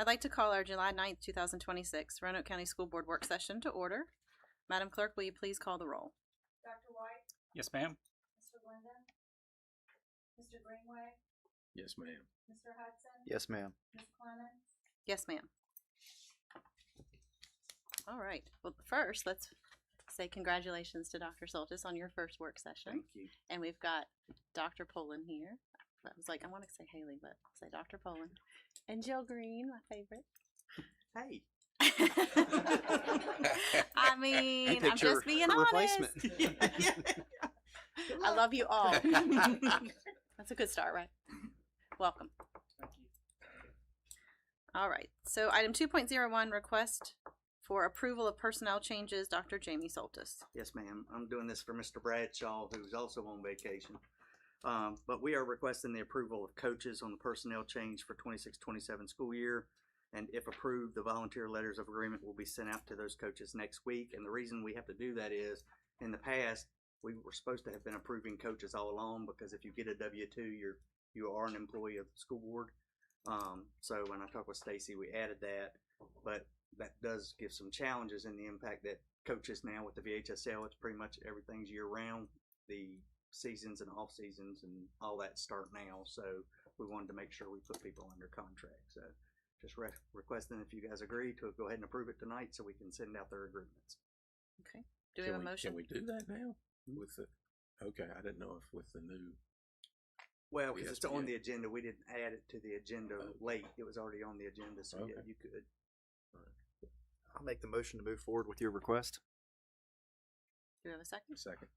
I'd like to call our July 9th, 2026 Roanoke County School Board work session to order. Madam Clerk, will you please call the roll? Dr. White? Yes, ma'am. Mr. Linden? Mr. Greenway? Yes, ma'am. Mr. Hudson? Yes, ma'am. Ms. Clemens? Yes, ma'am. All right. Well, first, let's say congratulations to Dr. Soltis on your first work session. Thank you. And we've got Dr. Poland here. I was like, I want to say Haley, but I'll say Dr. Poland. And Jill Green, my favorite. Hey. I mean, I'm just being honest. I love you all. That's a good start, right? Welcome. Thank you. All right. So item 2.01, request for approval of personnel changes, Dr. Jamie Soltis. Yes, ma'am. I'm doing this for Mr. Bradshaw, who's also on vacation. But we are requesting the approval of coaches on the personnel change for 26-27 school year. And if approved, the volunteer letters of agreement will be sent out to those coaches next week. And the reason we have to do that is, in the past, we were supposed to have been approving coaches all along, because if you get a W-2, you are an employee of the school board. So when I talked with Stacy, we added that, but that does give some challenges in the impact that coaches now with the VHSL, it's pretty much everything's year round. The seasons and off seasons and all that start now. So we wanted to make sure we put people under contract. So just requesting if you guys agree to go ahead and approve it tonight so we can send out their agreements. Okay. Do we have a motion? Can we do that now? With the, okay, I didn't know if with the new. Well, because it's on the agenda, we didn't add it to the agenda late. It was already on the agenda, so yeah, you could. I'll make the motion to move forward with your request. Do we have a second? Second.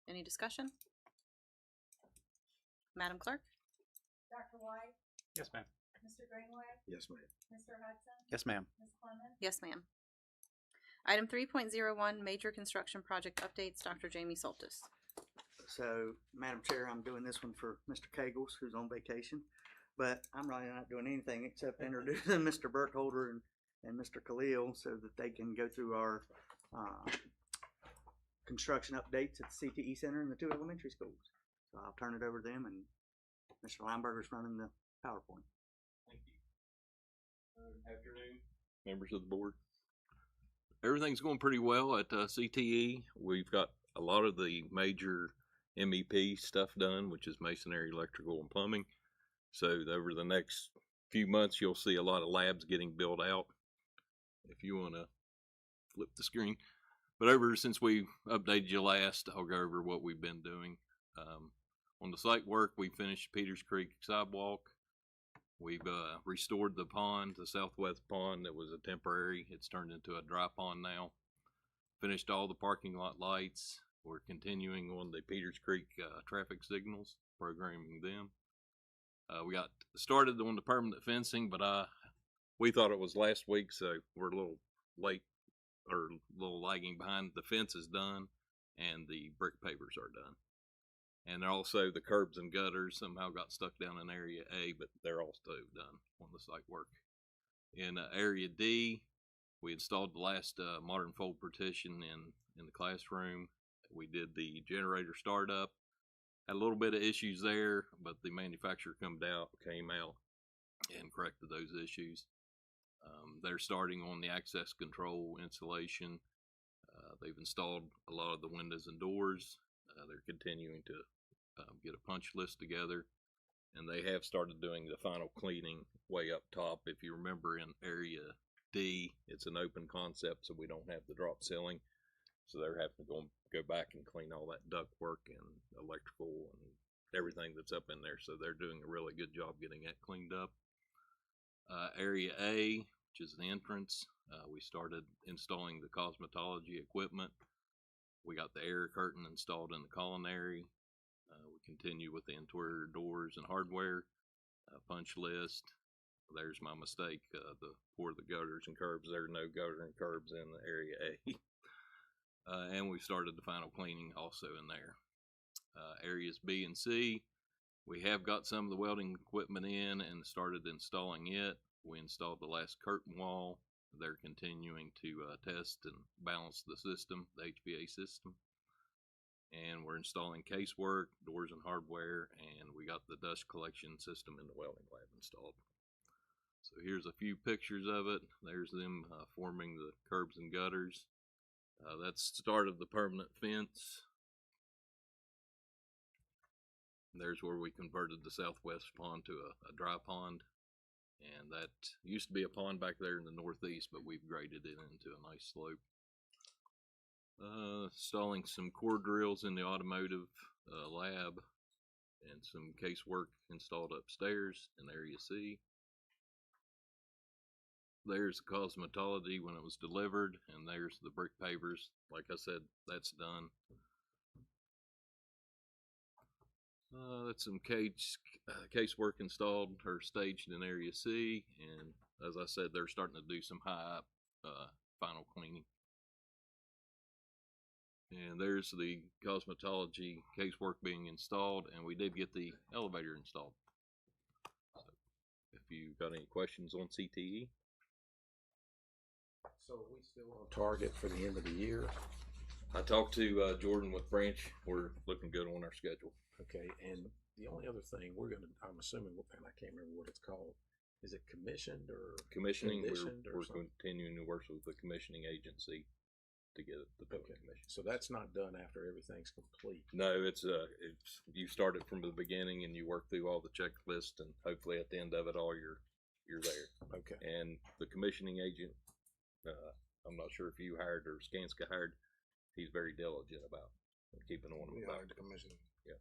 Any discussion? Madam Clerk? Dr. White? Yes, ma'am. Mr. Greenway? Yes, ma'am. Mr. Hudson? Yes, ma'am. Ms. Clemens? Yes, ma'am. Item 3.01, major construction project updates, Dr. Jamie Soltis. So, Madam Chair, I'm doing this one for Mr. Kagels, who's on vacation, but I'm really not doing anything except introducing Mr. Burkholder and Mr. Khalil so that they can go through our construction updates at the CTE Center and the 2 elementary schools. So I'll turn it over to them, and Mr. Lineberger's running the PowerPoint. Thank you. Good afternoon, members of the board. Everything's going pretty well at CTE. We've got a lot of the major MEP stuff done, which is masonry, electrical, and plumbing. So over the next few months, you'll see a lot of labs getting built out. If you want to flip the screen. But since we updated you last, I'll go over what we've been doing. On the site work, we finished Peters Creek sidewalk. We've restored the pond, the southwest pond that was a temporary. It's turned into a dry pond now. Finished all the parking lot lights. We're continuing on the Peters Creek traffic signals, programming them. We got started on the permanent fencing, but we thought it was last week, so we're a little late or a little lagging behind. The fence is done and the brick pavers are done. And also the curbs and gutters somehow got stuck down in area A, but they're also done on the site work. In area D, we installed the last modern fold partition in the classroom. We did the generator startup. Had a little bit of issues there, but the manufacturer came out and corrected those issues. They're starting on the access control installation. They've installed a lot of the windows and doors. They're continuing to get a punch list together, and they have started doing the final cleaning way up top. If you remember, in area D, it's an open concept, so we don't have the drop ceiling. So they're having to go back and clean all that duct work and electrical and everything that's up in there. So they're doing a really good job getting that cleaned up. Area A, which is the entrance, we started installing the cosmetology equipment. We got the air curtain installed in the culinary. We continue with the interior doors and hardware. Punch list. There's my mistake. For the gutters and curbs, there are no gutter and curbs in the area A. And we started the final cleaning also in there. Areas B and C, we have got some of the welding equipment in and started installing it. We installed the last curtain wall. They're continuing to test and balance the system, the HVA system. And we're installing casework, doors and hardware, and we got the dust collection system in the welding lab installed. So here's a few pictures of it. There's them forming the curbs and gutters. That's the start of the permanent fence. And there's where we converted the southwest pond to a dry pond. And that used to be a pond back there in the northeast, but we've graded it into a nice slope. Installing some core drills in the automotive lab and some casework installed upstairs in area C. There's the cosmetology when it was delivered, and there's the brick pavers. Like I said, that's done. That's some casework installed or staged in area C, and as I said, they're starting to do some high final cleaning. And there's the cosmetology casework being installed, and we did get the elevator installed. So if you got any questions on CTE. So are we still on target for the end of the year? I talked to Jordan with Branch. We're looking good on our schedule. Okay, and the only other thing I'm assuming, and I can't remember what it's called, is it commissioned or Commissioning, conditioned or we're something? continuing to work with the commissioning agency to get the building commission. So that's not done after everything's complete. No, it's you start it from the beginning and you work through all the checklists, and hopefully at the end of it all you're there. Okay. And the commissioning agent, I'm not sure if you hired or Skanska hired, he's very diligent about keeping on We about hired the commission. Yeah.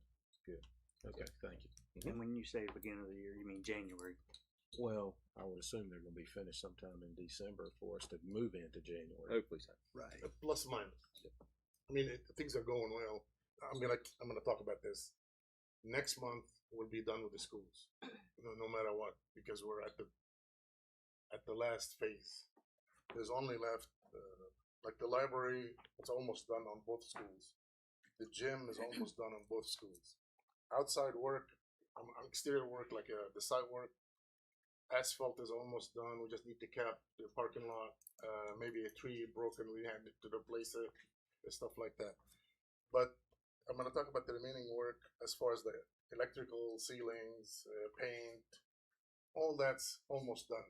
Good. Okay, thank you. And when you say beginning of the year, you mean January? Well, I would assume they're going to be finished sometime in December for us to move into January. Hopefully so. Right. Plus minus. I mean, things are going well. I'm gonna talk about this. Next month we'll be done with the schools, no matter what, because we're at the last phase. There's only left like the library. It's almost done on both schools. The gym is almost done on both schools. Outside work, exterior work like the site work. Asphalt is almost done. We just need to cap the parking lot. Maybe a tree broken, we had to replace it, and stuff like that. But I'm going to talk about the remaining work as far as the electrical, ceilings, paint, all that's almost done.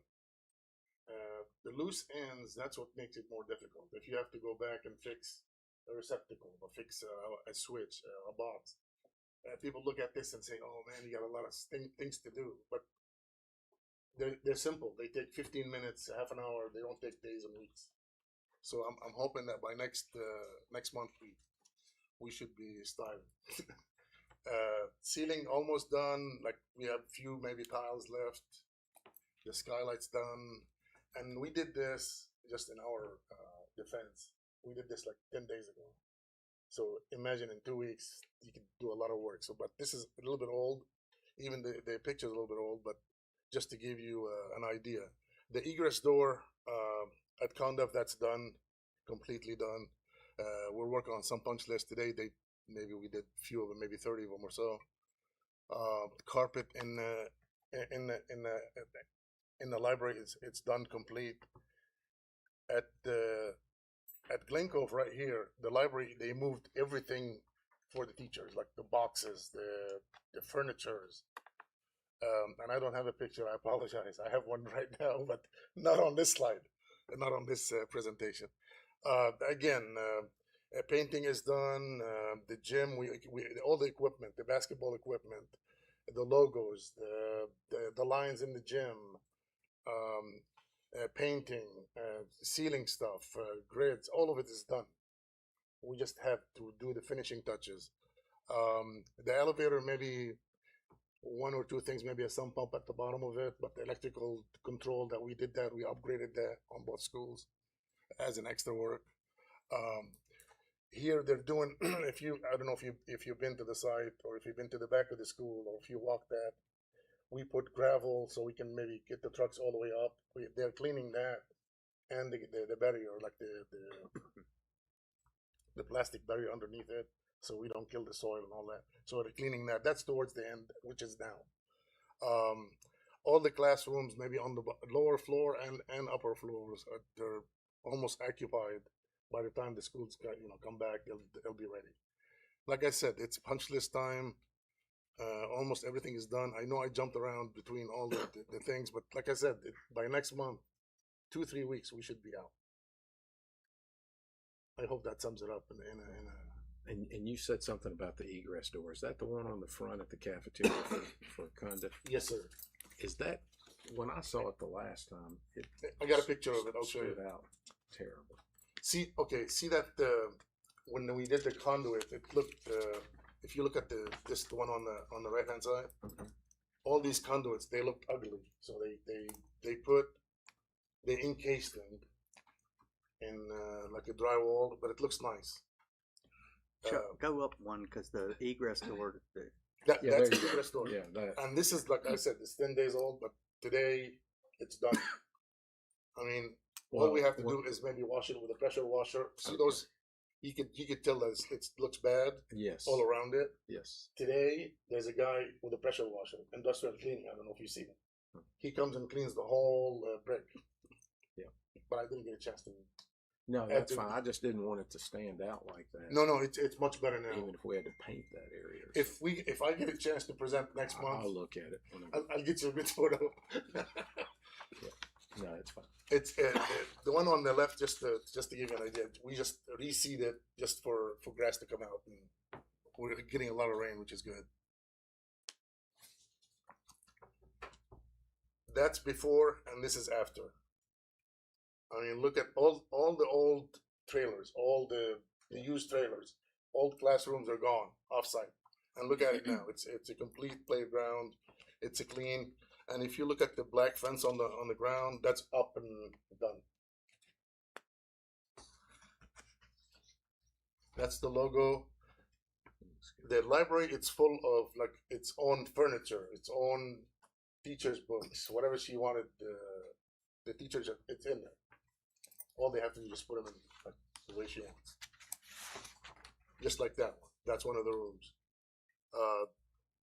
The loose ends, that's what makes it more difficult. If you have to go back and fix a receptacle or fix a switch, a box, people look at this and say, oh man, you got a lot of things to do. But they're simple. They take 15 minutes, half an hour. They don't take days and weeks. So I'm hoping that by next month we should be starting. Ceiling almost done. Like we have few maybe tiles left. The skylight's done, and we did this just in our defense. We did this like 10 days ago. So imagine in 2 weeks you can do a lot of work. So, but this is a little bit old. Even the picture's a little bit old, but just to give you an idea. The egress door at Conduff, that's done, completely done. We're working on some punch lists today. Maybe we did a few of them, maybe 30 of them or so. Carpet in the library, it's done complete. At Glen Cove right here, the library, they moved everything for the teachers, like the boxes, the furnitures. And I don't have a picture, I apologize. I have one right now, but not on this slide, not on this presentation. Again, painting is done, the gym, we all the equipment, the basketball equipment, the logos, the lines in the gym, painting, ceiling stuff, grids, all of it is done. We just have to do the finishing touches. The elevator, maybe one or two things, maybe a sump pump at the bottom of it, but the electrical control that we did that, we upgraded that on both schools as an extra work. Here they're doing, I don't know if you've been to the site or if you've been to the back of the school or if you walk that, we put gravel so we can maybe get the trucks all the way up. They're cleaning that and the barrier, like the plastic barrier underneath it, so we don't kill the soil and all that. So they're cleaning that. That's towards the end, which is now. All the classrooms, maybe on the lower floor and upper floors, they're almost occupied. By the time the schools come back, they'll be ready. Like I said, it's punch list time. Almost everything is done. I know I jumped around between all the things, but like I said, by next month, 2-3 weeks, we should be out. I hope that sums it up in a And you said something about the egress door. Is that the one on the front at the cafeteria for conduct? yes, sir. Is that, when I saw it the last time, it I got a picture of it. I'll show you. stood out terrible. See that when we did the conduit, it looked. If you look at the one on the right hand side, all these conduits, they looked ugly. So they encased them in like a drywall, but it looks nice. Go up one because the egress door. That's there the you go. egress door. Yeah, that. And this is, like I said, it's 10 days old, but today it's done. I mean, all we have to do is maybe wash it with a pressure washer. See those? You could tell that it looks bad Yes. all around it. Yes. Today, there's a guy with a pressure washer, industrial cleaning. I don't know if you see him. He comes and cleans the whole brick. Yeah. But I didn't get a chance to. No, that's fine. I just didn't want it to stand out like that. No, it's much better now. Even if we had to paint that area. If I get a chance to present next month, I'll look at it. I'll get you a good photo. No, it's fine. It's the one on the left. Just to give you an idea, we just reseeded just for grass to come out, and we're getting a lot of rain, which is good. That's before, and this is after. I mean, look at all the old trailers, all the used trailers. Old classrooms are gone offsite, and look at it now. It's a complete playground. It's a clean. And if you look at the black fence on the ground, that's up and done. That's the logo. The library, it's full of like its own furniture, its own teachers' books, whatever she wanted. The teachers, it's in there. All they have to do is put them in like, the way she wants. Just like that one. That's one of the rooms.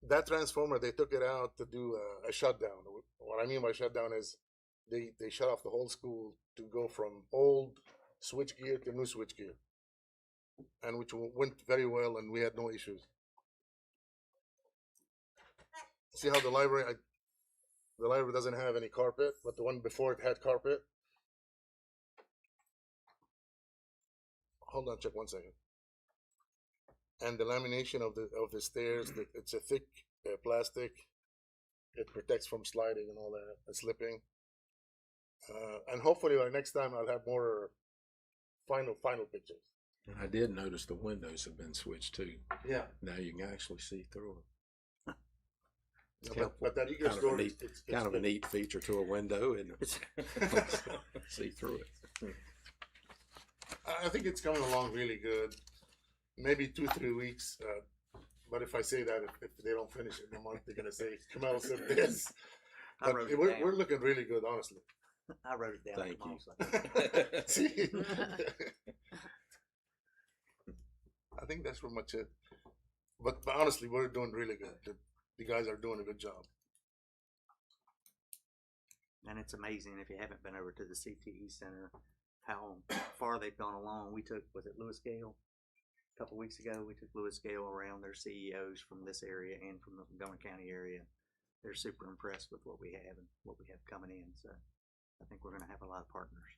That transformer, they took it out to do a shutdown. What I mean by shutdown is they shut off the whole school to go from old switchgear to new switchgear, and which went very well, and we had no issues. See how the library doesn't have any carpet, but the one before it had carpet. Hold on, check 1 second. And the lamination of the stairs, it's a thick plastic. It protects from sliding and all that, and slipping. And hopefully by next time I'll have more final pictures. And I did notice the windows have been switched too. Yeah. Now you can actually see through them. But that egress door, it's kind of a good. neat feature to a window, and see through it. I think it's coming along really good. Maybe 2-3 weeks. But if I say that, if they don't finish it in a month, they're gonna say Kamal said this. I But wrote it we're down. looking really good, honestly. I wrote it down. Thank Kamal, you. so- See, I think that's pretty much it. But honestly, we're doing really good. The guys are doing a good job. And it's amazing if you haven't been over to the CTE Center, how far they've gone along. We took, was it Lewis Gale? A couple weeks ago, we took Lewis Gale around their CEOs from this area and from the Montgomery County area. They're super impressed with what we have and what we have coming in. So I think we're going to have a lot of partners.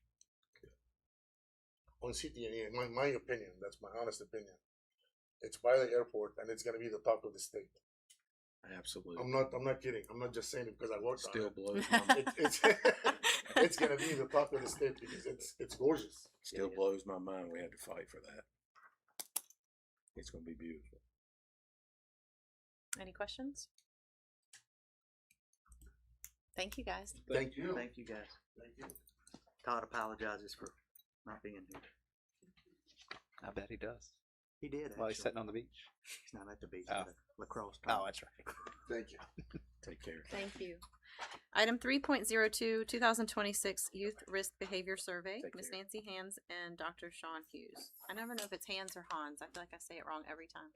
On CTE, in my opinion, that's my honest opinion. It's by the airport, and it's going to be the talk of the state. Absolutely. I'm not kidding. I'm not just saying it because I worked on Still it. blows my mind. It's going to be the talk of the state because it's gorgeous. Still blows my mind. We had to fight for that. It's going to be beautiful. Any questions? Thank you, guys. Thank you. Thank you, guys. Thank you. Todd apologizes for not being here. I bet he does. He did. While he's actually. sitting on the beach. He's not at the beach. Oh. At a lacrosse Oh, tournament. that's right. Thank you. Take care. Thank you. Item 3.02, 2026 Youth Risk Behavior Survey. Take Ms. care. Nancy Hans and Dr. Sean Hughes. I never know if it's Hans or Hans. I feel like I say it wrong every time.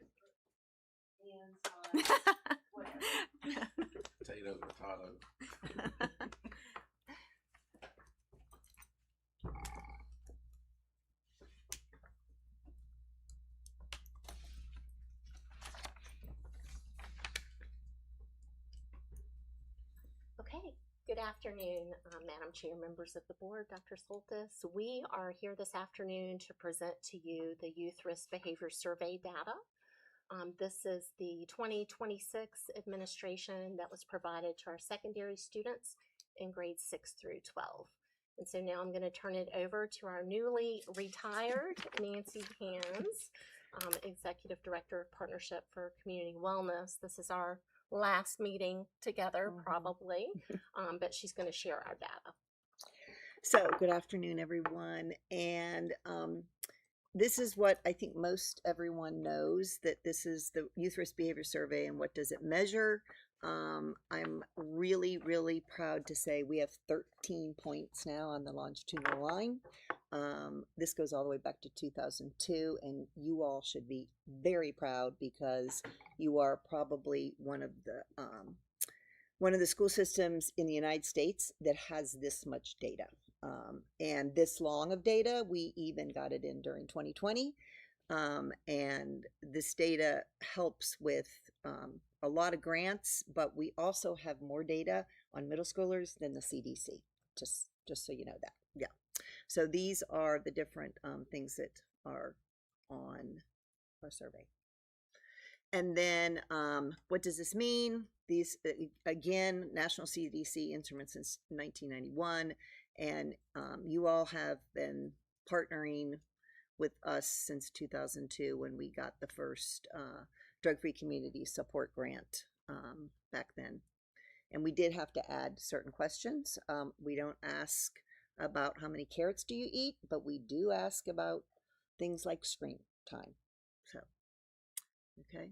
Hands on, whatever. Potato, potato. Okay, good afternoon, Madam Chair, members of the board, Dr. Soltis. We are here this afternoon to present to you the Youth Risk Behavior Survey data. This is the 2026 administration that was provided to our secondary students in grades 6 through 12. And so now I'm going to turn it over to our newly retired Nancy Hands, Executive Director of Partnership for Community Wellness. This is our last meeting together, probably, but she's going to share our data. So, good afternoon, everyone. And this is what I think most everyone knows, that this is the Youth Risk Behavior Survey and what does it measure. I'm really, really proud to say we have 13 points now on the longitudinal line. This goes all the way back to 2002, and you all should be very proud because you are probably one of the school systems in the United States that has this much data. And this long of data, we even got it in during 2020. And this data helps with a lot of grants, but we also have more data on middle schoolers than the CDC, just so you know that. Yeah. So these are the different things that are on our survey. And then what does this mean? These, again, National CDC instruments since 1991, and you all have been partnering with us since 2002 when we got the first drug-free community support grant back then. And we did have to add certain questions. We don't ask about how many carrots do you eat, but we do ask about things like screen time. So, okay.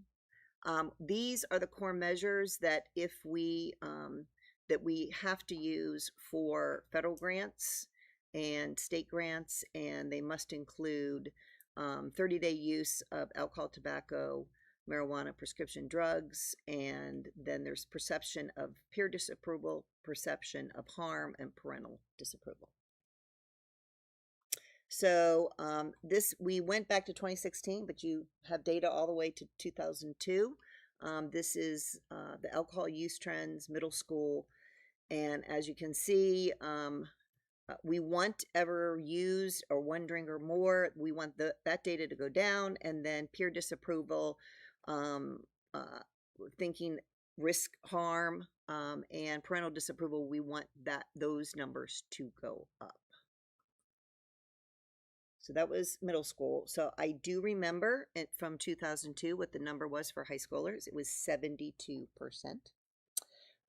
These are the core measures that if we that we have to use for federal grants and state grants, and they must include 30-day use of alcohol, tobacco, marijuana, prescription drugs, and then there's perception of peer disapproval, perception of harm, and parental disapproval. So we went back to 2016, but you have data all the way to 2002. This is the alcohol use trends, middle school, and as you can see, we want ever used or one drink or more. We want that data to go down, and then peer disapproval, thinking risk harm, and parental disapproval. We want those numbers to go up. So that was middle school. So I do remember it from 2002 what the number was for high schoolers. It was 72%,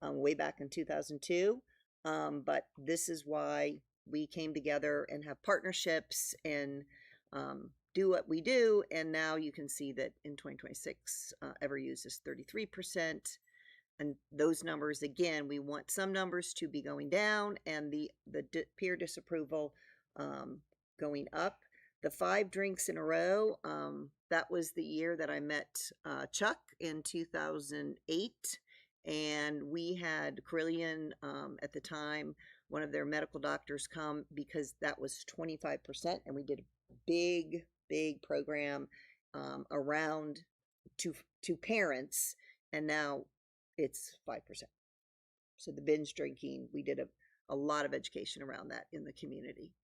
way back in 2002. But this is why we came together and have partnerships and do what we do. And now you can see that in 2026, ever used is 33%. And those numbers, again, we want some numbers to be going down and the peer disapproval going up. The 5 drinks in a row, that was the year that I met Chuck in 2008. And we had Carillion at the time, one of their medical doctors come because that was 25%. And we did a big program around to parents. And now it's 5%. So the binge drinking, we did a lot of education around that in the community.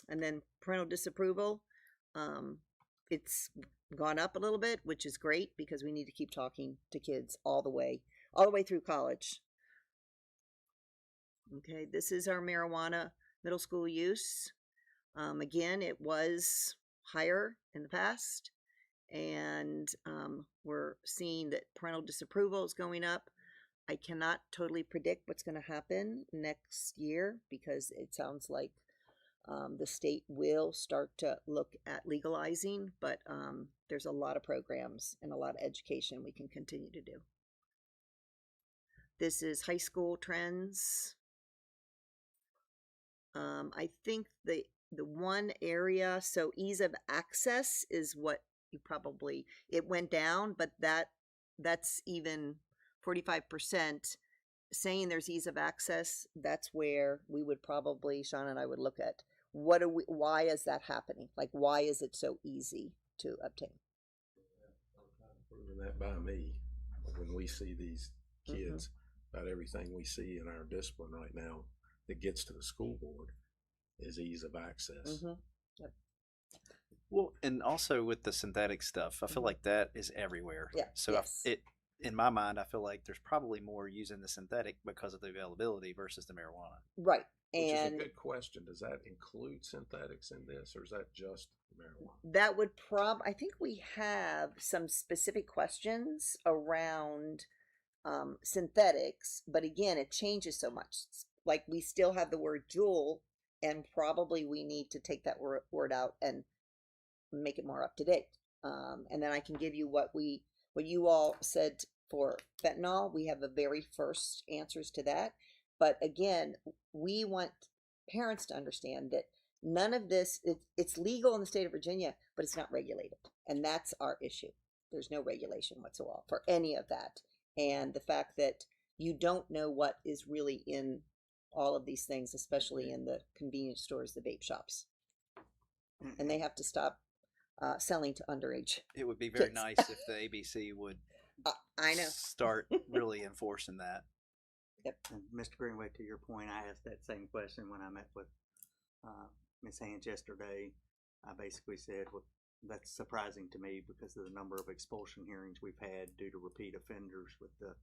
And then parental disapproval, it's gone up a little bit, which is great because we need to keep talking to kids all the way through college. Okay, this is our marijuana middle school use. Again, it was higher in the past, and we're seeing that parental disapproval is going up. I cannot totally predict what's going to happen next year because it sounds like the state will start to look at legalizing, but there's a lot of programs and a lot of education we can continue to do. This is high school trends. I think the one area, so ease of access is what you probably, it went down, but that's even 45%. Saying there's ease of access, that's where we would probably, Sean and I would look at why is that happening? Like, why is it so easy to obtain? Proving that by me when we see these kids about everything we see in our discipline right now that gets to the school board is ease of access. Mm-hmm. Yep. Well, and also with the synthetic stuff, I feel like that is everywhere. Yeah. So Yes. in my mind, I feel like there's probably more using the synthetic because of the availability versus the marijuana. Right. Which is a And good question. Does that include synthetics in this, or is that just marijuana? that would I think we have some specific questions around synthetics, but again, it changes so much. Like we still have the word jewel, and probably we need to take that word out and make it more up to date. And then I can give you what you all said for fentanyl. We have the very first answers to that. But again, we want parents to understand that none of this, it's legal in the state of Virginia, but it's not regulated. And that's our issue. There's no regulation whatsoever for any of that. And the fact that you don't know what is really in all of these things, especially in the convenience stores, the vape shops. And they have to stop selling to underage. It would be very Kids. nice if the ABC would I know. start really enforcing that. And Mr. Greenway, to your point, I asked that same question when I met with Ms. Hands yesterday. I basically said, well, that's surprising to me because of the number of expulsion hearings we've had due to repeat offenders with the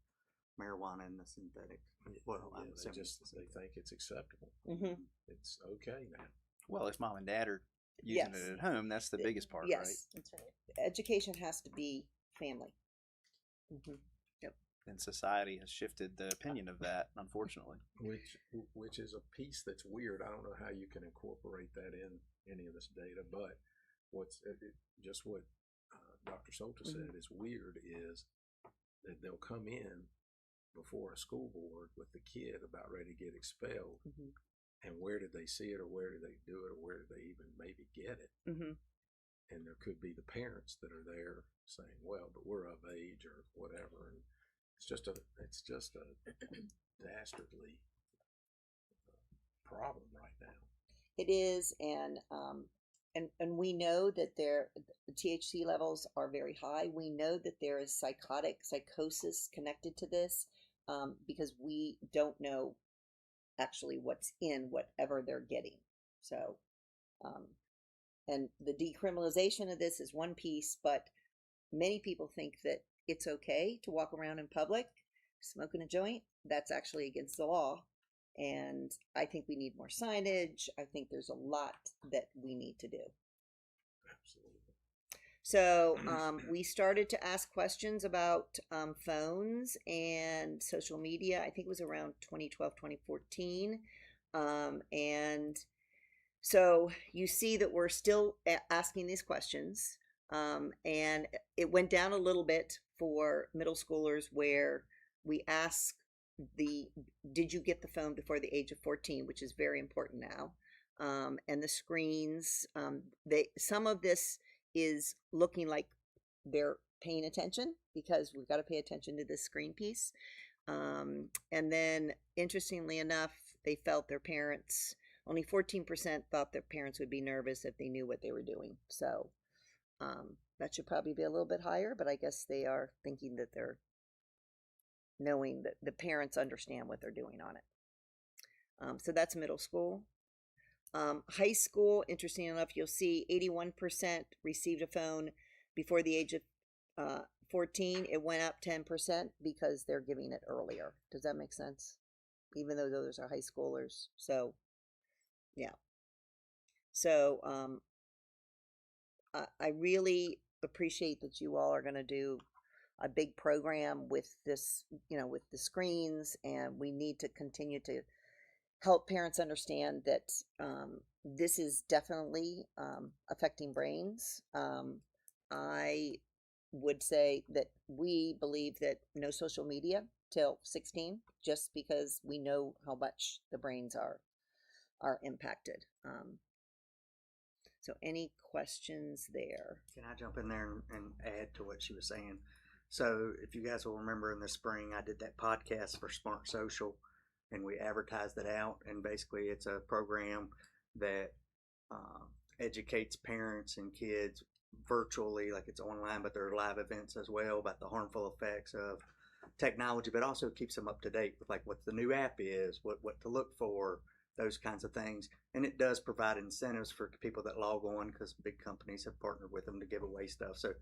marijuana and the synthetic. Well, I'm assuming they think it's acceptable. Mm-hmm. It's okay now. Well, if mom and dad are using Yes. it at home, that's the biggest part, Yes. right? That's right. Education has to be family. Mm-hmm. And society has shifted the opinion of that, unfortunately. Which is a piece that's weird. I don't know how you can incorporate that in any of this data, but what Dr. Solta said is weird is that they'll come in before a school board with the kid about ready to get expelled, and where did they see it, or where did they do it, or where did they even maybe get it? And there could be the parents that are there saying, well, but we're of age or whatever, and it's just a dastardly problem right now. It is, and we know that the THC levels are very high. We know that there is psychosis connected to this, because we don't know actually what's in whatever they're getting. So, and the decriminalization of this is one piece, but many people think that it's okay to walk around in public smoking a joint. That's actually against the law. And I think we need more signage. I think there's a lot that we need to do. Absolutely. So we started to ask questions about phones and social media. I think it was around 2012, 2014. And so you see that we're still asking these questions. And it went down a little bit for middle schoolers where we ask did you get the phone before the age of 14, which is very important now. And the screens, some of this is looking like they're paying attention because we've got to pay attention to this screen piece. And then interestingly enough, they felt their parents, only 14% thought their parents would be nervous if they knew what they were doing. So that should probably be a little bit higher, but I guess they are thinking that they're knowing that the parents understand what they're doing on it. So that's middle school. High school, interesting enough, you'll see 81% received a phone before the age of 14. It went up 10% because they're giving it earlier. Does that make sense? Even though those are high schoolers. So, yeah. So, I really appreciate that you all are going to do a big program with this, with the screens, and we need to continue to help parents understand that this is definitely affecting brains. I would say that we believe that no social media till 16, just because we know how much the brains are impacted. So any questions there? Can I jump in there and add to what she was saying? So if you guys will remember in the spring, I did that podcast for Smart Social, and we advertised it out. And basically it's a program that educates parents and kids virtually, like it's online, but there are live events as well about the harmful effects of technology, but also keeps them up to date with like what the new app is, what to look for, those kinds of things. And it does provide incentives for people that log on because big companies have partnered with them to give away stuff. So,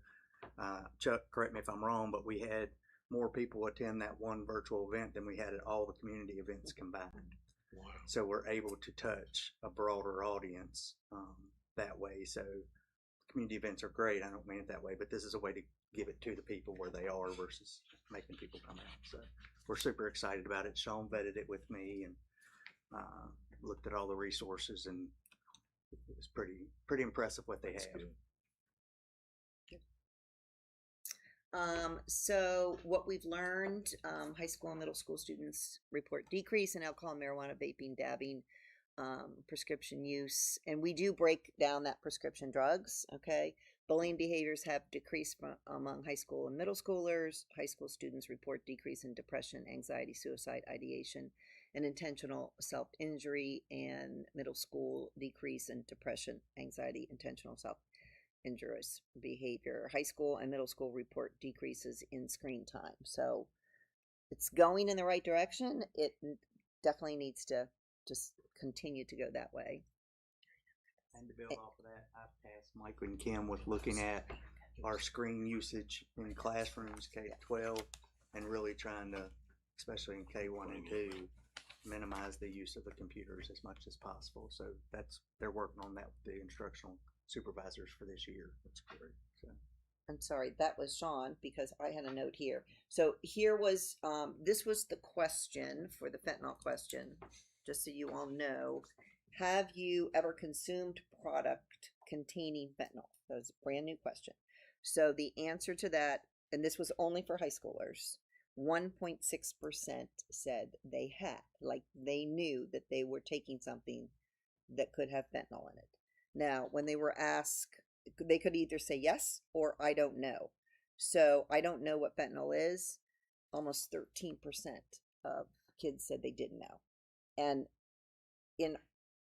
Chuck, correct me if I'm wrong, but we had more people attend that one virtual event than we had at all the community events combined. Wow. So we're able to touch a broader audience that way. So community events are great. I don't mean it that way, but this is a way to give it to the people where they are versus making people come out. So we're super excited about it. Sean vetted it with me and looked at all the resources, and it was pretty impressive what they That's have. good. So what we've learned, high school and middle school students report decrease in alcohol, marijuana, vaping, dabbing, prescription use, and we do break down that prescription drugs. Okay, bullying behaviors have decreased among high school and middle schoolers. High school students report decrease in depression, anxiety, suicide, ideation, and intentional self-injury, and middle school decrease in depression, anxiety, intentional self-injurious behavior. High school and middle school report decreases in screen time. So it's going in the right direction. It definitely needs to just continue to go that way. And to build off of that, I've tasked Mike and Kim with looking at our screen usage in classrooms K-12 and really trying to, especially in K-1 and 2, minimize the use of the computers as much as possible. So they're working on that with the instructional supervisors for this year. That's great. So. I'm sorry, that was Sean, because I had a note here. So here was, this was the question for the fentanyl question, just so you all know. Have you ever consumed product containing fentanyl? That was a brand new question. So the answer to that, and this was only for high schoolers, 1.6% said they had, like they knew that they were taking something that could have fentanyl in it. Now, when they were asked, they could either say yes or I don't know. So I don't know what fentanyl is. Almost 13% of kids said they didn't know. And in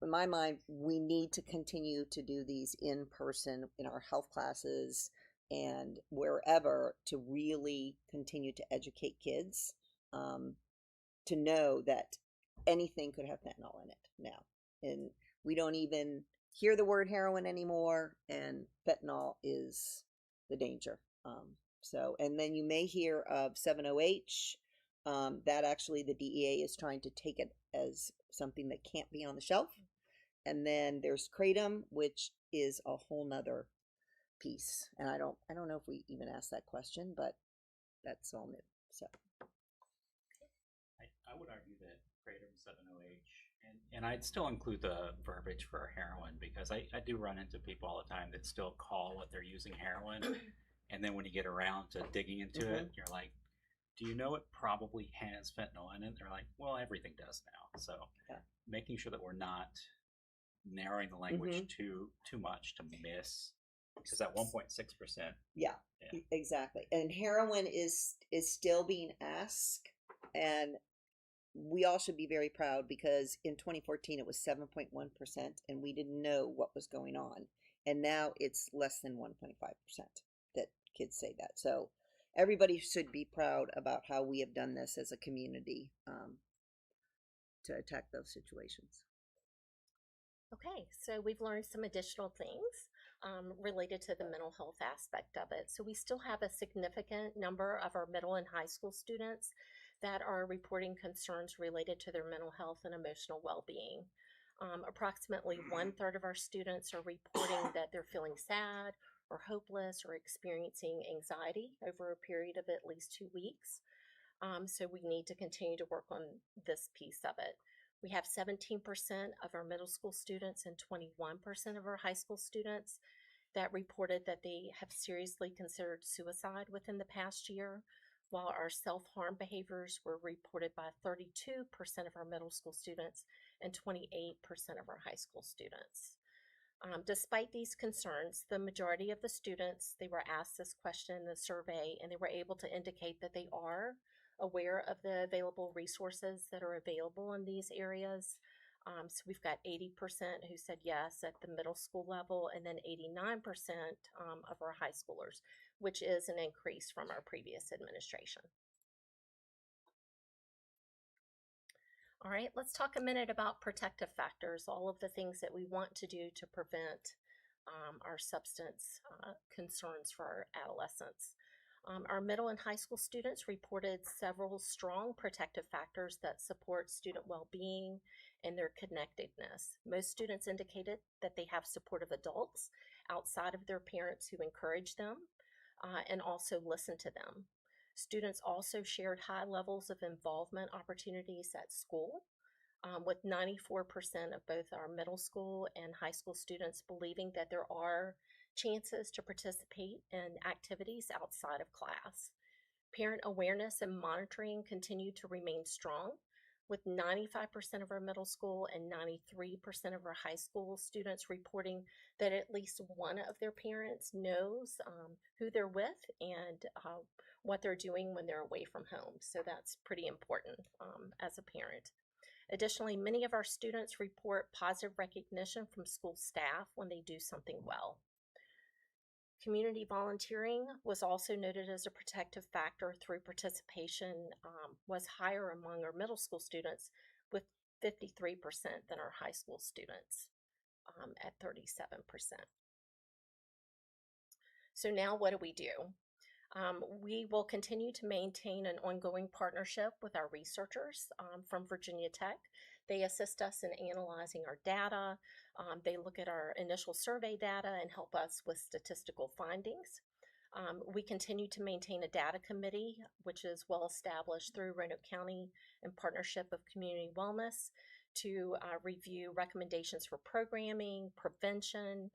my mind, we need to continue to do these in person in our health classes and wherever to really continue to educate kids to know that anything could have fentanyl in it now. And we don't even hear the word heroin anymore, and fentanyl is the danger. And then you may hear of 7-OH. That actually the DEA is trying to take it as something that can't be on the shelf. And then there's kratom, which is a whole nother piece. And I don't know if we even asked that question, but that's all new. So I would argue that kratom, 7-OH, and I'd still include the verbiage for heroin, because I do run into people all the time that still call what they're using heroin. And then when you get around to digging into it, you're like, do you know it probably has fentanyl in it? They're like, well, everything does now. So making sure that we're not narrowing the language too much to miss, because that 1.6%. Yeah, exactly. And heroin is still being asked, and we all should be very proud, because in 2014 it was 7.1%, and we didn't know what was going on. And now it's less than 1.5% that kids say that. So everybody should be proud about how we have done this as a community to attack those situations. Okay, so we've learned some additional things related to the mental health aspect of it. So we still have a significant number of our middle and high school students that are reporting concerns related to their mental health and emotional well-being. Approximately 1/3 of our students are reporting that they're feeling sad or hopeless or experiencing anxiety over a period of at least 2 weeks. So we need to continue to work on this piece of it. We have 17% of our middle school students and 21% of our high school students that reported that they have seriously considered suicide within the past year, while our self-harm behaviors were reported by 32% of our middle school students and 28% of our high school students. Despite these concerns, the majority of the students, they were asked this question in the survey, and they were able to indicate that they are aware of the available resources that are available in these areas. So we've got 80% who said yes at the middle school level, and then 89% of our high schoolers, which is an increase from our previous administration. All right, let's talk a minute about protective factors, all of the things that we want to do to prevent our substance concerns for our adolescents. Our middle and high school students reported several strong protective factors that support student well-being and their connectedness. Most students indicated that they have supportive adults outside of their parents who encourage them and also listen to them. Students also shared high levels of involvement opportunities at school, with 94% of both our middle school and high school students believing that there are chances to participate in activities outside of class. Parent awareness and monitoring continue to remain strong, with 95% of our middle school and 93% of our high school students reporting that at least one of their parents knows who they're with and what they're doing when they're away from home. So that's pretty important as a parent. Additionally, many of our students report positive recognition from school staff when they do something well. Community volunteering was also noted as a protective factor through participation was higher among our middle school students with 53% than our high school students at 37%. So now what do? We will continue to maintain an ongoing partnership with our researchers from Virginia Tech. They assist us in analyzing our data. They look at our initial survey data and help us with statistical findings. We continue to maintain a data committee, which is well established through Roanoke County in partnership of Community Wellness to review recommendations for programming, prevention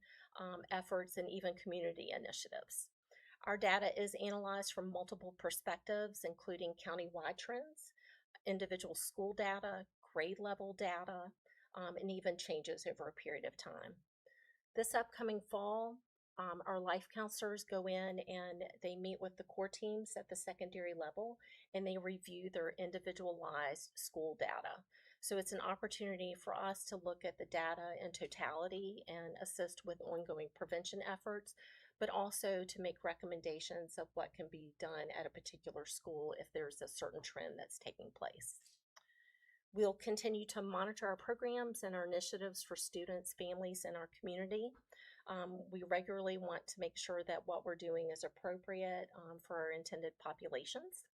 efforts, and even community initiatives. Our data is analyzed from multiple perspectives, including countywide trends, individual school data, grade level data, and even changes over a period of time. This upcoming fall, our life counselors go in and they meet with the core teams at the secondary level and they review their individualized school data. So it's an opportunity for us to look at the data in totality and assist with ongoing prevention efforts, but also to make recommendations of what can be done at a particular school if there's a certain trend that's taking place. We'll continue to monitor our programs and our initiatives for students, families, and our community. We regularly want to make sure that what we're doing is appropriate for our intended populations.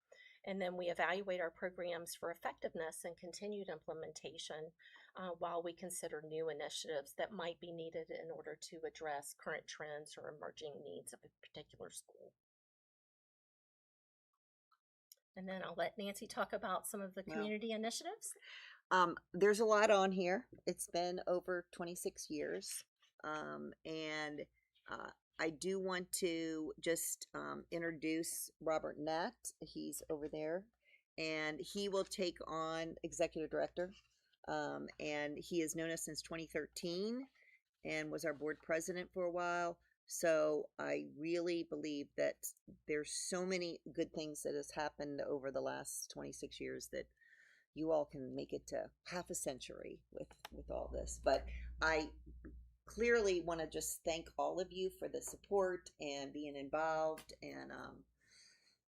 And then we evaluate our programs for effectiveness and continued implementation while we consider new initiatives that might be needed in order to address current trends or emerging needs of a particular school. And then I'll let Nancy talk about some of the community initiatives. There's a lot on here. It's been over 26 years. And I do want to just introduce Robert Nett. He's over there. And he will take on Executive Director. And he has known us since 2013 and was our board president for a while. So I really believe that there's so many good things that has happened over the last 26 years that you all can make it to half a century with all this. But I clearly want to just thank all of you for the support and being involved. And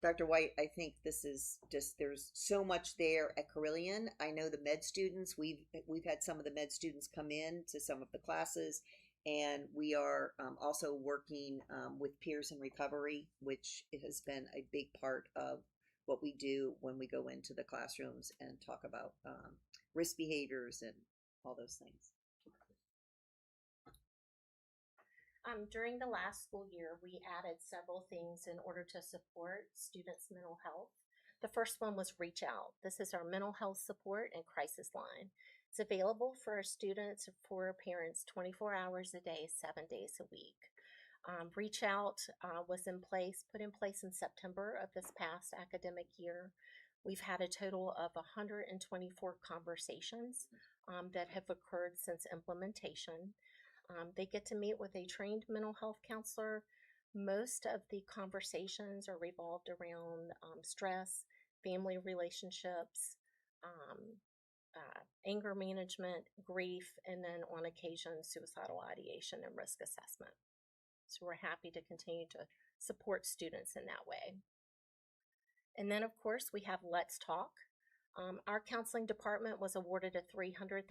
Dr. White, I think this is just, there's so much there at Carilion. I know the med students, we've had some of the med students come in to some of the classes. And we are also working with peers in recovery, which has been a big part of what we do when we go into the classrooms and talk about risk behaviors and all those things. During the last school year, we added several things in order to support students' mental health. The first one was Reach Out. This is our mental health support and crisis line. It's available for our students and for our parents 24 hours a day, 7 days a week. Reach Out was put in place in September of this past academic year. We've had a total of 124 conversations that have occurred since implementation. They get to meet with a trained mental health counselor. Most of the conversations are revolved around stress, family relationships, anger management, grief, and then on occasion suicidal ideation and risk assessment. So we're happy to continue to support students in that way. And then of course we have Let's Talk. Our counseling department was awarded a $300,000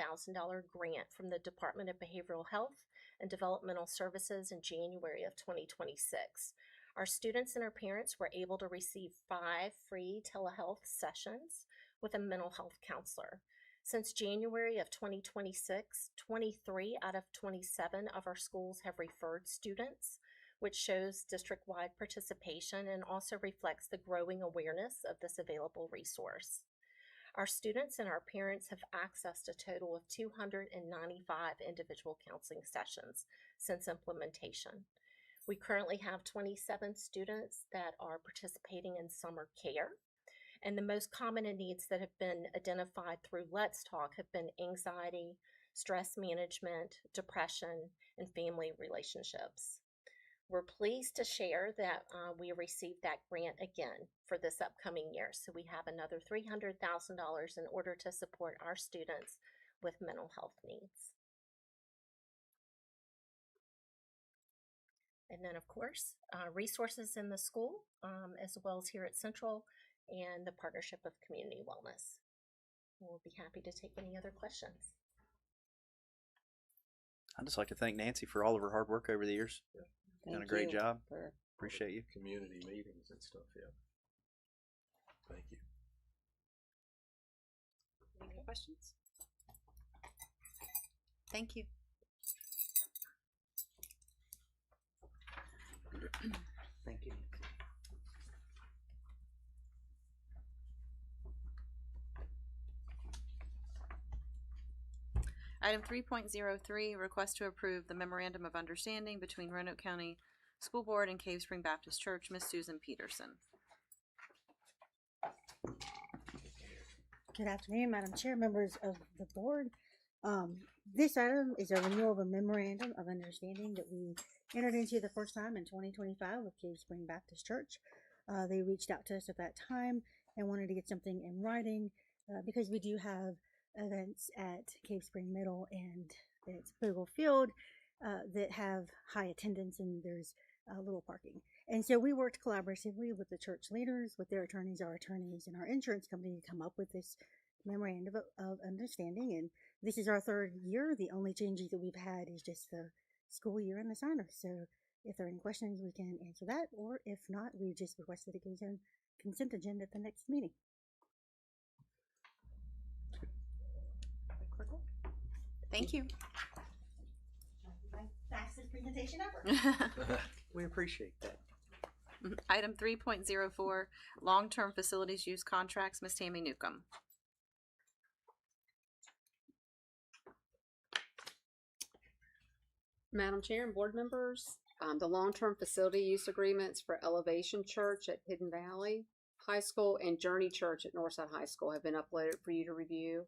grant from the Department of Behavioral Health and Developmental Services in January of 2026. Our students and our parents were able to receive 5 free telehealth sessions with a mental health counselor. Since January of 2026, 23 out of 27 of our schools have referred students, which shows district-wide participation and also reflects the growing awareness of this available resource. Our students and our parents have accessed a total of 295 individual counseling sessions since implementation. We currently have 27 students that are participating in summer care, and the most common needs that have been identified through Let's Talk have been anxiety, stress management, depression, and family relationships. We're pleased to share that we received that grant again for this upcoming year. So we have another $300,000 in order to support our students with mental health needs. And then, of course, resources in the school, as well as here at Central, and the partnership of Community Wellness. We'll be happy to take any other questions. I'd just like to thank Nancy for all of her hard work over the years. Done a great job. Appreciate you. Community meetings and stuff, yeah. Thank you. Any other questions? Thank you. Thank you. Item 3.03, request to approve the memorandum of understanding between Roanoke County School Board and Cave Spring Baptist Church. Ms. Susan Peterson. Good afternoon, Madam Chair, members of the board. This item is a renewal of a memorandum of understanding that we entered into the first time in 2025 with Cave Spring Baptist Church. They reached out to us at that time and wanted to get something in writing because we do have events at Cave Spring Middle and its Bogle Field that have high attendance, and there's little parking. And so we worked collaboratively with the church leaders, with their attorneys, our attorneys, and our insurance company to come up with this memorandum of understanding. And this is our 3rd year. The only changes that we've had is just the school year and the signer. So if there are any questions, we can answer that, or if not, we just requested it goes on consent agenda at the next meeting. Thank you. My fastest presentation ever. We appreciate that. Item 3.04, long-term facilities use contracts. Ms. Tammy Newcomb. Madam Chair and board members, the long-term facility use agreements for Elevation Church at Hidden Valley High School and Journey Church at Northside High School have been uploaded for you to review.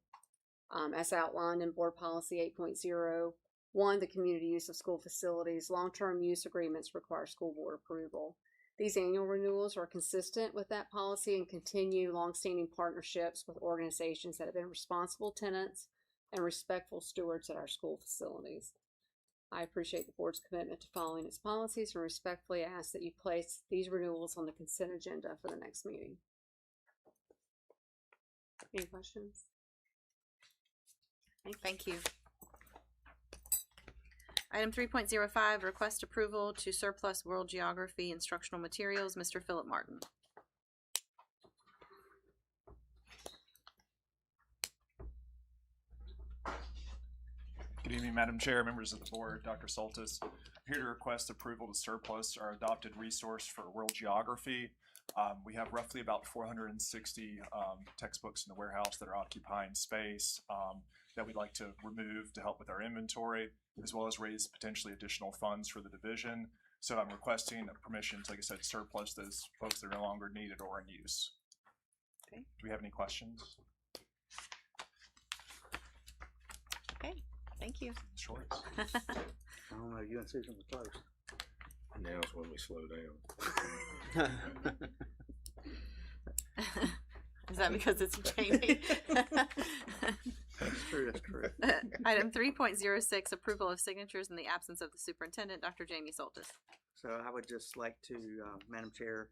As outlined in Board Policy 8.01, the community use of school facilities, long-term use agreements require school board approval. These annual renewals are consistent with that policy and continue longstanding partnerships with organizations that have been responsible tenants and respectful stewards at our school facilities. I appreciate the board's commitment to following its policies and respectfully ask that you place these renewals on the consent agenda for the next meeting. Any questions? Thank you. Item 3.05, request approval to surplus world geography instructional materials. Mr. Philip Martin. Good evening, Madam Chair, members of the board, Dr. Soltis. I'm here to request approval to surplus our adopted resource for world geography. We have roughly about 460 textbooks in the warehouse that are occupying space that we'd like to remove to help with our inventory, as well as raise potentially additional funds for the division. So I'm requesting permission to, like I said, surplus those books that are no longer needed or in use. Okay. Do we have any questions? Okay, thank you. Sure. I don't know, you and Susan were close. Now's when we slow down. Is that because it's Jamie? That's true, that's true. Item 3.06, approval of signatures in the absence of the superintendent, Dr. Jamie Soltis. So I would just like to, Madam Chair,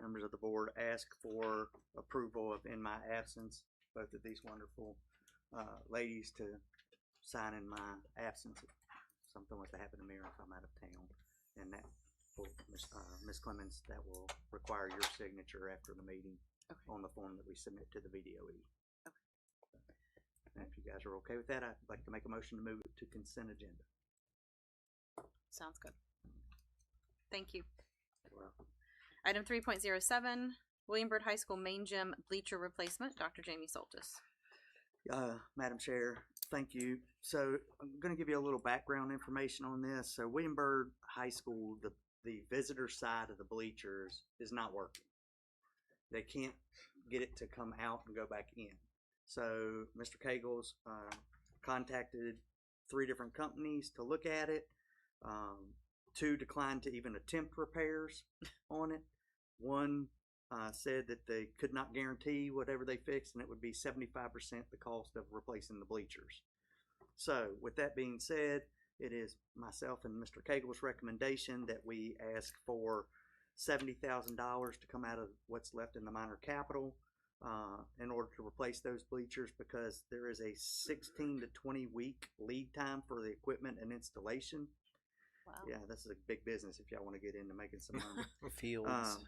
members of the board, ask for approval of in my absence both of these wonderful ladies to sign in my absence. If something was to happen to me or if I'm out of town. And that will, Ms. Clemens, that will require your signature after the meeting on the form that we submit to the VDOE. And if you guys are okay with that, I'd like to make a motion to move it to consent agenda. Sounds good. Thank you. Item 3.07, William Byrd High School main gym bleacher replacement, Dr. Jamie Soltis. Madam Chair, thank you. So I'm going to give you a little background information on this. So William Byrd High School, the visitor side of the bleachers is not working. They can't get it to come out and go back in. So Mr. Kegels contacted 3 different companies to look at it. 2 declined to even attempt repairs on it. 1 said that they could not guarantee whatever they fixed, and it would be 75% the cost of replacing the bleachers. So with that being said, it is myself and Mr. Kegel's recommendation that we ask for $70,000 to come out of what's left in the minor capital in order to replace those bleachers, because there is a 16 to 20 week lead time for the equipment and installation. Wow. Yeah, this is a big business if y'all want to get into making some money. Fields.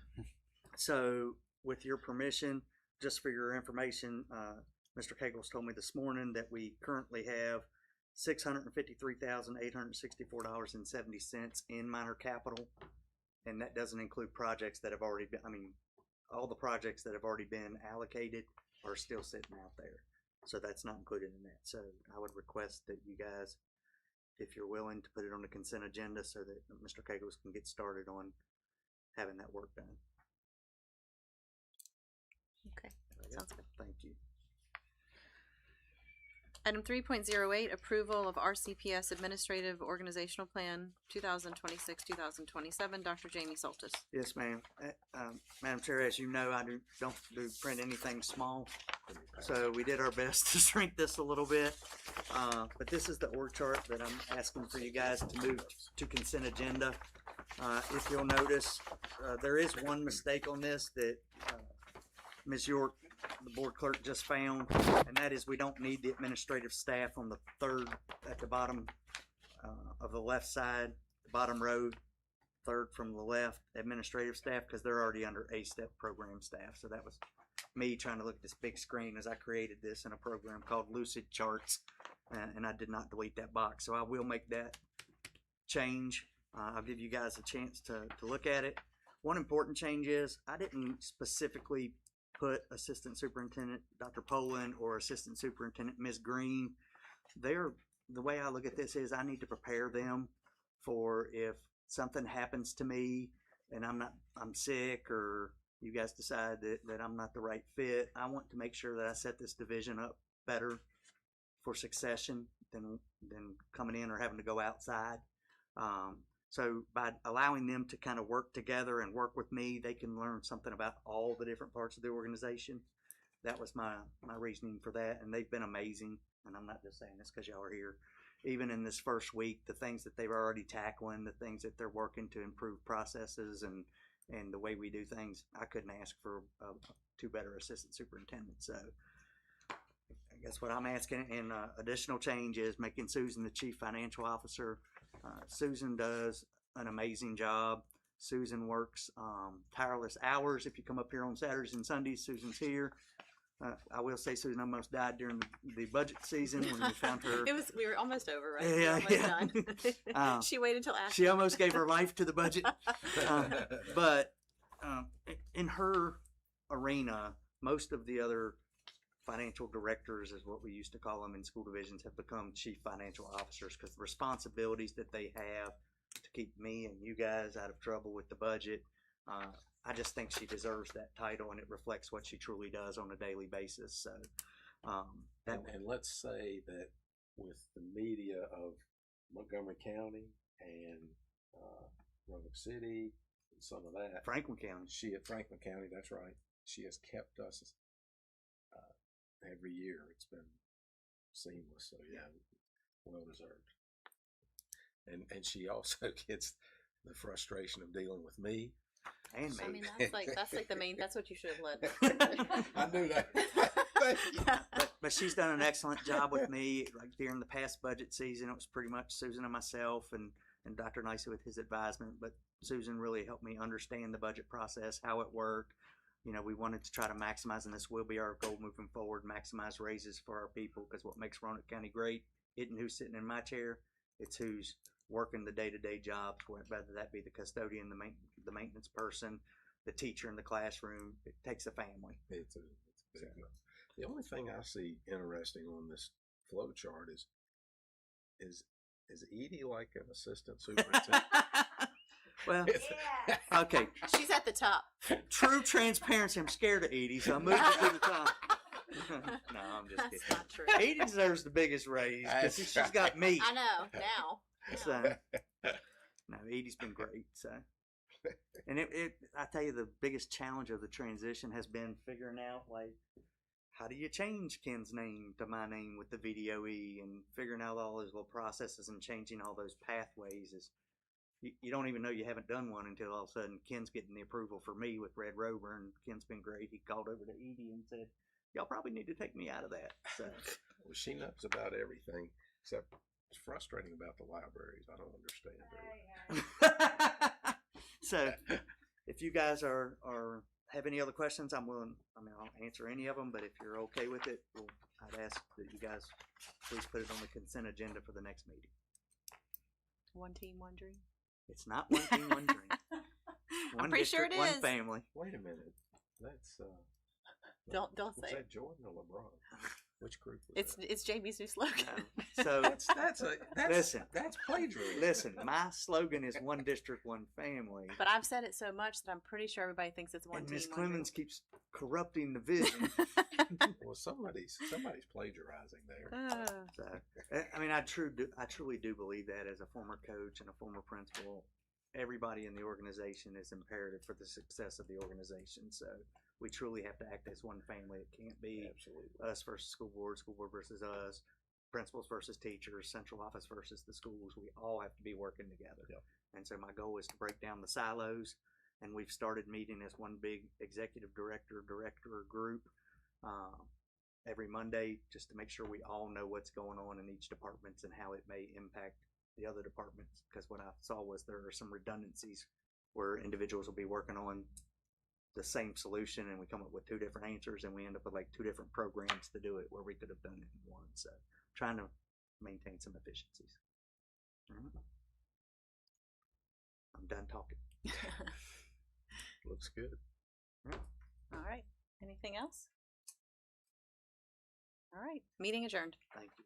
So with your permission, just for your information, Mr. Kegels told me this morning that we currently have $653,864.70 in minor capital, and that doesn't include projects that have already been, all the projects that have already been allocated are still sitting out there. So that's not included in that. So I would request that you guys, if you're willing, to put it on the consent agenda so that Mr. Kegels can get started on having that work done. Okay, sounds good. Thank you. Item 3.08, approval of RCPS Administrative Organizational Plan 2026-2027, Dr. Jamie Soltis. Yes, ma'am. Madam Chair, as you know, I don't print anything small, so we did our best to shrink this a little bit. But this is the org chart that I'm asking for you guys to move to consent agenda. If you'll notice, there is one mistake on this that Ms. York, the board clerk, just found, and that is we don't need the administrative staff on the third at the bottom of the left side, the bottom row, third from the left, administrative staff, because they're already under A-STEP program staff. So that was me trying to look at this big screen as I created this in a program called Lucid Charts, and I did not delete that box. So I will make that change. I'll give you guys a chance to look at it. One important change is I didn't specifically put Assistant Superintendent Dr. Poland or Assistant Superintendent Ms. Green. The way I look at this is I need to prepare them for if something happens to me and I'm sick, or you guys decide that I'm not the right fit. I want to make sure that I set this division up better for succession than coming in or having to go outside. So by allowing them to kind of work together and work with me, they can learn something about all the different parts of the organization. That was my reasoning for that, and they've been amazing. And I'm not just saying this because y'all are here. Even in this first week, the things that they've already tackling, the things that they're working to improve processes and the way we do things, I couldn't ask for 2 better assistant superintendents. So I guess what I'm asking in additional change is making Susan the chief financial officer. Susan does an amazing job. Susan works tireless hours. If you come up here on Saturdays and Sundays, Susan's here. I will say Susan almost died during the budget season when we found her. We were almost over, right? Yeah, we were almost done. She waited till after. She almost gave her life to the budget. But in her arena, most of the other financial directors, is what we used to call them in school divisions, have become chief financial officers because the responsibilities that they have to keep me and you guys out of trouble with the budget. I just think she deserves that title, and it reflects what she truly does on a daily basis. So, and let's say that with the media of Montgomery County and Roanoke City and some of that, Franklin County, Franklin County, that's right. She has kept us every year. It's been seamless. So yeah, well deserved. And she also gets the frustration of dealing with me. And I me. mean, that's like the main. That's what you should have led. I knew that. Thank you. But she's done an excellent job with me. Like during the past budget season, it was pretty much Susan and myself and Dr. Nicey with his advisement. But Susan really helped me understand the budget process, how it worked. You know, we wanted to try to maximize, and this will be our goal moving forward, maximize raises for our people, because what makes Roanoke County great isn't who's sitting in my chair, it's who's working the day-to-day jobs, whether that be the custodian, the maintenance person, the teacher in the classroom. It takes a family. It's big. The only thing I see interesting on this flow chart is Edie like an assistant superintendent? Well, okay. She's at the top. True transparency. I'm scared of Edie, so I moved her to the top. No, I'm just kidding. That's not true. Edie deserves the biggest raise because she's got me. I know now. So, no, Edie's been great. So, and I tell you, the biggest challenge of the transition has been figuring out, like, how do you change Ken's name to my name with the VDOE, and figuring out all those little processes and changing all those pathways is. You don't even know you haven't done one until all of a sudden Ken's getting the approval for me with Red Rover, and Ken's been great. He called over to Edie and said, y'all probably need to take me out of that. So, Well, she knows about everything, except it's frustrating about the libraries. I don't understand her. so if you guys are have any other questions, I'm willing. I'll answer any of them, but if you're okay with it, I'd ask that you guys please put it on the consent agenda for the next meeting. One team, one dream. It's not one team, one dream. I'm pretty sure it district, is. One family. Wait a minute. That's Don't was say it. that Jordan or LeBron? Which group was that? It's Jamie's new slogan. So Listen, that's plagiarism. Listen, my slogan is one district, one family. But I've said it so much that I'm pretty sure everybody thinks it's one And team. Ms. one dream. Clemens keeps corrupting the vision. Well, somebody's plagiarizing there. So, I mean, I truly do believe that as a former coach and a former principal, everybody in the organization is imperative for the success of the organization. So we truly have to act as one family. It can't be us versus school board versus us, principals versus teachers, central office versus the schools. We all have to be working together. Yep. And so my goal is to break down the silos, and we've started meeting as one big executive director group every Monday, just to make sure we all know what's going on in each department and how it may impact the other departments. Because what I saw was there are some redundancies where individuals will be working on the same solution, and we come up with two different answers, and we end up with like two different programs to do it where we could have done it in one. So trying to maintain some efficiencies. I'm done talking. Looks good. All right. Anything else? All right. Meeting adjourned. Thank you.